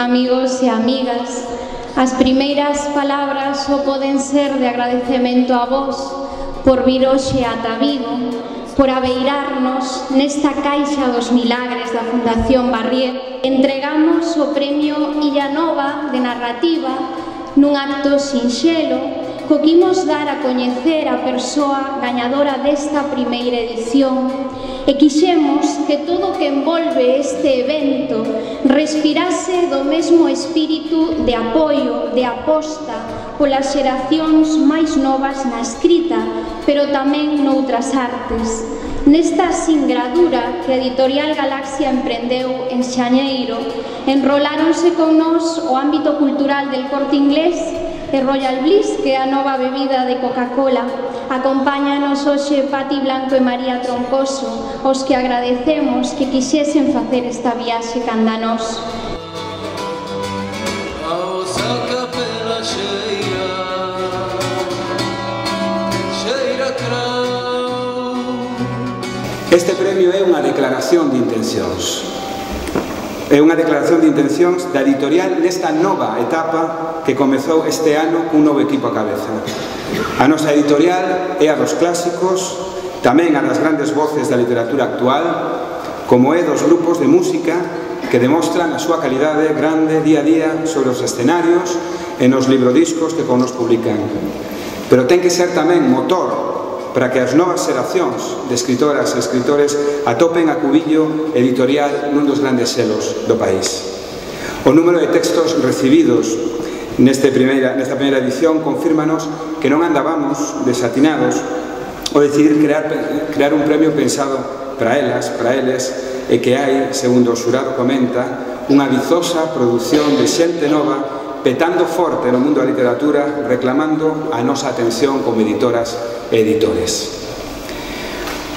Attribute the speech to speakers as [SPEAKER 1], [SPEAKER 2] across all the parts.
[SPEAKER 1] amigos e amigas, as primeiras palabras só poden ser de agradecemento a vos por vir hoxe ata Vigo, por abeirarnos nesta caixa dos milagres da Fundación Barrié. Entregamos o premio Illa Nova de Narrativa nun acto sinxelo co que imos dar a coñecer a persoa gañadora desta primeira edición e quixemos que todo o que envolve este evento respirase do mesmo espírito de apoio, de aposta polas xeracións máis novas na escrita, pero tamén noutras artes. Nesta singradura que a Editorial Galaxia emprendeu en xañeiro, enroláronse con nós o ámbito cultural del Corte Inglés e Royal Bliss, que é a nova bebida de Coca-Cola. Acompáñanos hoxe Pati Blanco e María Troncoso, aos que agradecemos que quixesen facer esta viaxe canda nós.
[SPEAKER 2] Este premio é unha declaración de intencións. É unha declaración de intencións da editorial nesta nova etapa que comezou este ano cun novo equipo a cabeza. A nosa editorial é a dos clásicos, tamén a das grandes voces da literatura actual, como é dos grupos de música que demostran a súa calidade grande día a día sobre os escenarios e nos librodiscos que con nos publican. Pero ten que ser tamén motor para que as novas xeracións de escritoras e escritores atopen a cubillo editorial nun dos grandes selos do país. O número de textos recibidos nesta primeira edición confírmanos que non andábamos desatinados ao decidir crear un premio pensado para elas, para eles, e que hai, segundo o xurado comenta, unha vizosa produción de xente nova petando forte no mundo da literatura, reclamando a nosa atención como editoras e editores.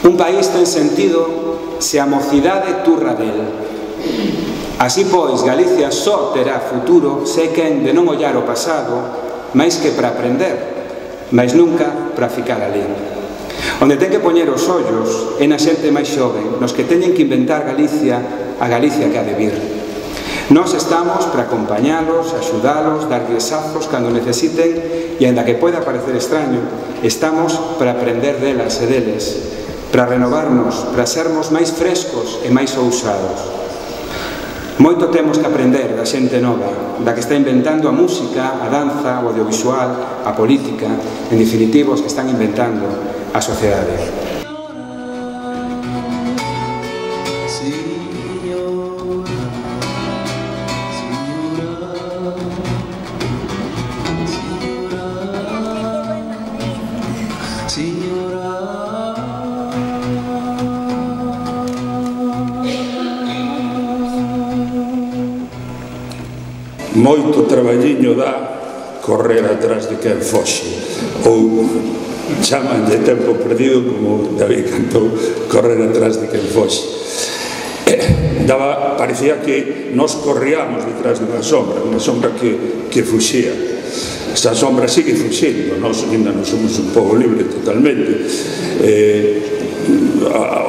[SPEAKER 2] Un país ten sentido se a mocidade turra del. Así pois, Galicia só terá futuro se quen de non ollar o pasado máis que para aprender, máis nunca para ficar ali. Onde ten que poñer os ollos é na xente máis xoven, nos que teñen que inventar Galicia, a Galicia que ha de vir. Nós estamos para acompañalos, axudalos, darlles azos cando necesiten e, ainda que poida parecer extraño, estamos para aprender delas e deles, para renovarnos, para sermos máis frescos e máis ousados. Moito temos que aprender da xente nova, da que está inventando a música, a danza, o audiovisual, a política, en definitivo, os que están inventando a sociedade.
[SPEAKER 3] Moito traballiño dá correr atrás de quen foxe, ou chaman de tempo perdido, como David cantou, correr atrás de quen foxe. Parecía que nos corríamos detrás dunha sombra que fuxía. Esa sombra sigue fuxindo, nós ainda non somos un pobo libre totalmente.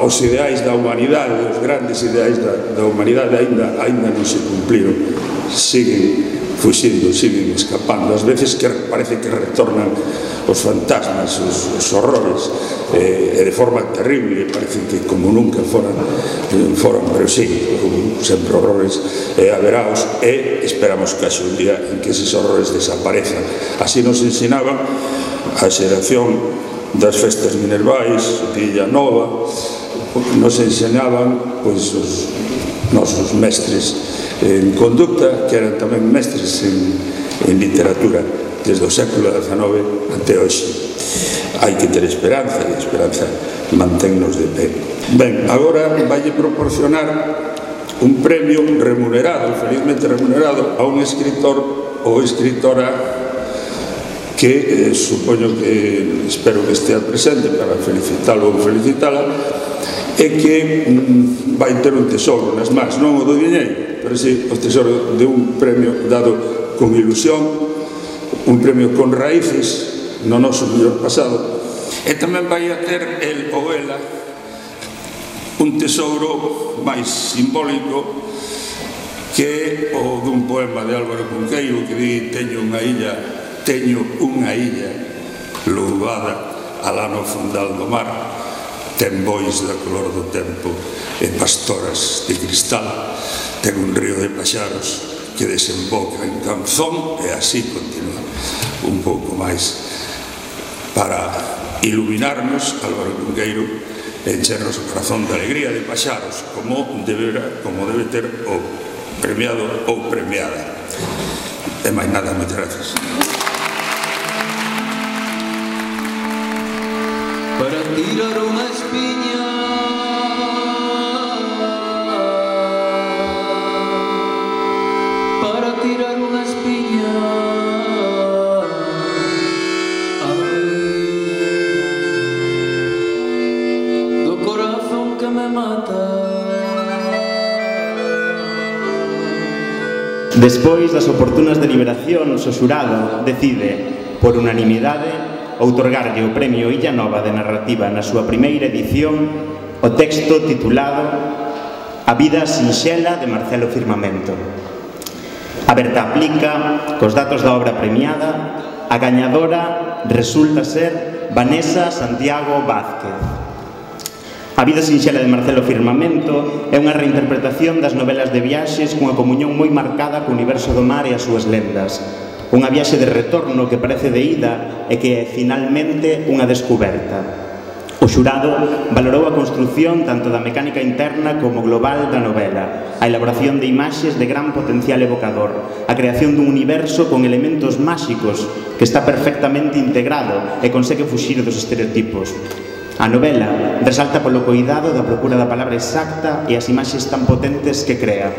[SPEAKER 3] Os ideais da humanidade, os grandes ideais da humanidade ainda non se cumpliron, siguen fuxindo, siguen escapando. Ás veces que parece que retornan os fantasmas, os horrores, e de forma terrible, parece que como nunca foran, pero sí, sempre horrores averaos, e esperamos que haxe un día en que eses horrores desaparezan. Así nos ensinaban a xeración das festas minervais de Illa Nova, nos ensinaban os nosos mestres en conducta, que eran tamén mestres en literatura, desde o século XIX até hoxe. Hai que ter esperanza, e a esperanza manténnos de pé. Ben, agora vai proporcionar un premio remunerado, felizmente remunerado, a un escritor ou escritora que supoño que, espero que estea presente para felicitalo ou felicitala, e que vai ter un tesouro nas mans, non o do diñeiro, pero si o tesouro de un premio dado con ilusión, un premio con raíces no noso mellor pasado, e tamén vai a ter el ou ela un tesouro máis simbólico, que que o dun poema de Álvaro Cunqueiro que di: teño unha illa louvada alá no fundal do mar, ten bois da color do tempo e pastoras de cristal, ten un río de paxaros que desemboca en canzón, e así continúa un pouco máis para iluminarnos. Álvaro Cunqueiro enchernos o corazón de alegría de paxaros, como debe ter o premiado ou premiada. E máis nada, moitas gracias.
[SPEAKER 4] Para tirar unha espiña, para tirar unha espiña, do corazón que me mata.
[SPEAKER 5] Despois das oportunas deliberacións, o xurado decide, por unanimidade, outorgarlle o Premio Illa Nova de Narrativa na súa primeira edición o texto titulado A vida sinxela de Marcelo Firmamento. A Berta aplica, cos datos da obra premiada, a gañadora resulta ser Vanessa Santiago Vázquez. A vida sinxela de Marcelo Firmamento é unha reinterpretación das novelas de viaxes cunha comunión moi marcada co universo do mar e as súas lendas. Unha viaxe de retorno que parece de ida e que é finalmente unha descuberta. O xurado valorou a construción tanto da mecánica interna como global da novela, a elaboración de imaxes de gran potencial evocador, a creación dun universo con elementos máxicos que está perfectamente integrado e consegue fuxir dos estereotipos. A novela resalta polo coidado da procura da palabra exacta e as imaxes tan potentes que crea.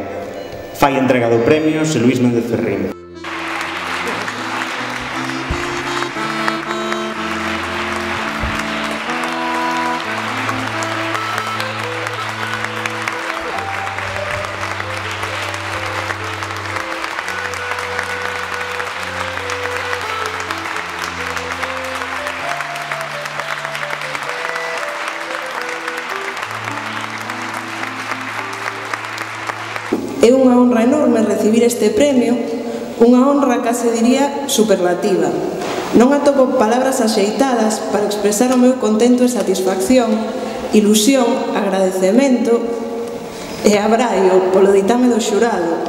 [SPEAKER 5] Fai entrega do premio Xosé Luís Méndez Ferrín.
[SPEAKER 6] É unha honra enorme recibir este premio, unha honra case diría superlativa. Non atopo palabras axeitadas para expresar o meu contento e satisfacción, ilusión, agradecemento e abraio polo ditame do xurado,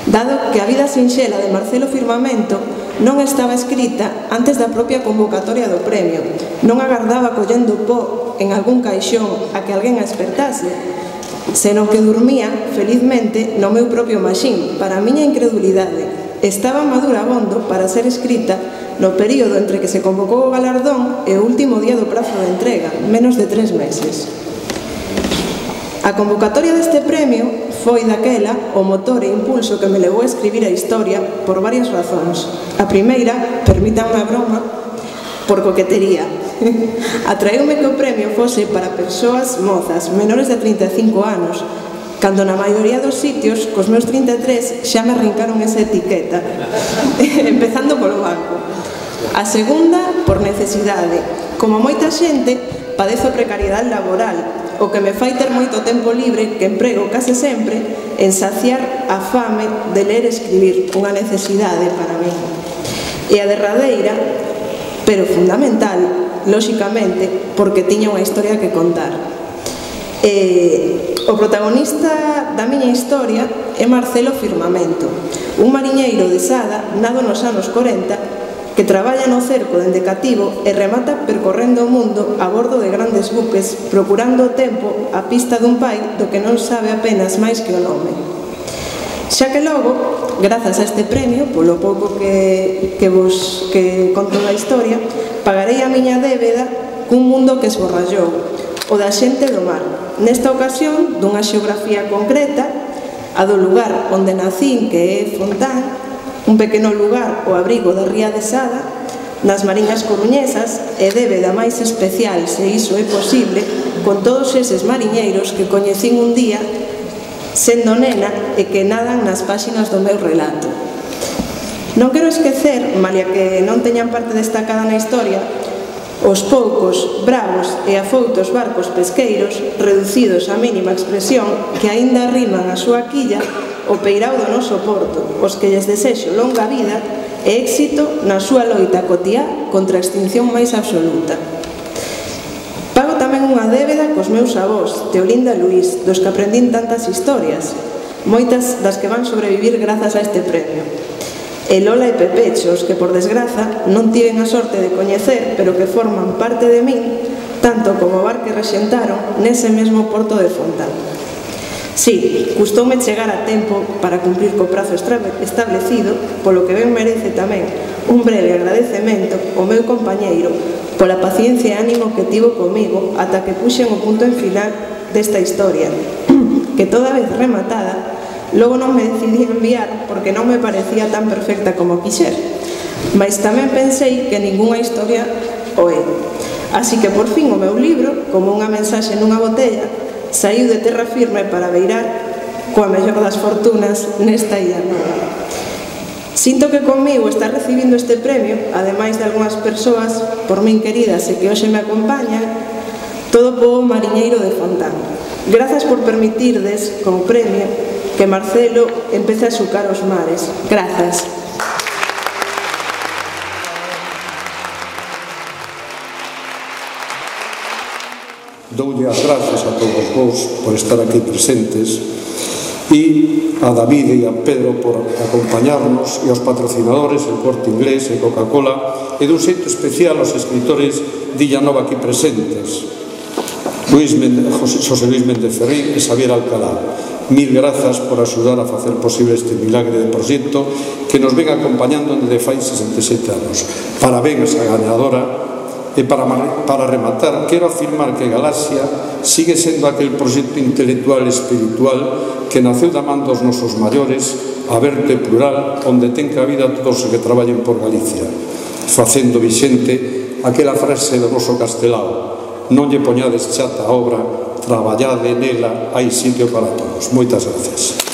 [SPEAKER 6] dado que a vida sinxela de Marcelo Firmamento non estaba escrita antes da propia convocatoria do premio, non agardaba collendo pó en algún caixón a que alguén a espertase, senón que dormía, felizmente, no meu propio maxín, para a miña incredulidade. Estaba madura abondo para ser escrita no período entre que se convocou o galardón e o último día do prazo de entrega, menos de 3 meses. A convocatoria deste premio foi daquela o motor e impulso que me levou a escribir a historia por varias razóns. A primeira, permítanme a broma, por coquetería. Atraeume que o premio fose para persoas mozas, menores de 35 anos, cando na maioría dos sitios, cos meus 33, xa me arrincaron esa etiqueta, empezando polo banco. A segunda, por necesidade. Como moita xente, padezo precariedade laboral, o que me fai ter moito tempo libre que emprego case sempre en saciar a fame de ler e escribir, unha necesidade para mí. E a derradeira, pero fundamental, lóxicamente, porque tiña unha historia que contar. O protagonista da miña historia é Marcelo Firmamento, un mariñeiro de Sada, nado nos anos 40, que traballa no cerco dende cativo e remata percorrendo o mundo a bordo de grandes buques, procurando o tempo a pista dun pai do que non sabe apenas máis que o nome. Xa que logo, grazas a este premio, polo pouco que conto da historia, pagarei a miña débeda cun mundo que esborrallou, o da xente do mar. Nesta ocasión, dunha xeografía concreta, a do lugar onde nacín, que é Fontán, un pequeno lugar ao abrigo da ría de Sada, nas Mariñas Coruñesas, e débeda máis especial, se iso é posible, con todos eses mariñeiros que coñecín un día sendo nena e que nadan nas páxinas do meu relato. Non quero esquecer, malia que non teñan parte destacada na historia, os poucos, bravos e afoutos barcos pesqueiros, reducidos á mínima expresión, que aínda arriman a súa quilla o peirao do noso porto, os que lles desexo longa vida e éxito na súa loita cotiá contra a extinción máis absoluta. Pago tamén unha débeda cos meus avós, Teolinda e Luís, dos que aprendín tantas historias, moitas das que van sobrevivir grazas a este premio. E Lola e Pepecho, os que por desgraza non tiven a sorte de coñecer, pero que forman parte de min, tanto como o bar que rexentaron nese mesmo porto de Fontán. Sí, custoume chegar a tempo para cumprir co prazo establecido, polo que ben merece tamén un breve agradecemento ao meu compañeiro pola paciencia e ánimo que tivo comigo ata que puxen o punto en final desta historia, que toda vez rematada, logo non me decidí enviar porque non me parecía tan perfecta como quixer, mas tamén pensei que ningunha historia o é. Así que por fin o meu libro, como unha mensaxe nunha botella, saiu de terra firme para beirar coa mellor das fortunas nesta illa nova. Sinto que conmigo está recibindo este premio, ademais de algunhas persoas por min queridas e que hoxe me acompañan, todo o pobo mariñeiro de Fontán. Grazas por permitirdes, como premio, que Marcelo empece a xucar os mares. Grazas.
[SPEAKER 7] Doulle as gracias a todos vos por estar aquí presentes e a David e a Pedro por acompañarnos e aos patrocinadores, el Corte Inglés e Coca-Cola, e dun xeito especial aos escritores de Illa Nova aquí presentes, José Luis Méndez Ferrín e Xavier Alcalá. Mil grazas por axudar a facer posible este milagre de proxecto que nos ven acompañando desde fai 67 anos. Parabéns á gañadora. E para rematar, quero afirmar que Galaxia sigue sendo aquel proxecto intelectual e espiritual que naceu da man dos nosos maiores, aberto e plural, onde ten cabida todos os que traballen por Galicia, facendo vixente aquela frase do noso Castelao: non lle poñades chata a obra, traballade nela, hai sitio para todos. Moitas gracias.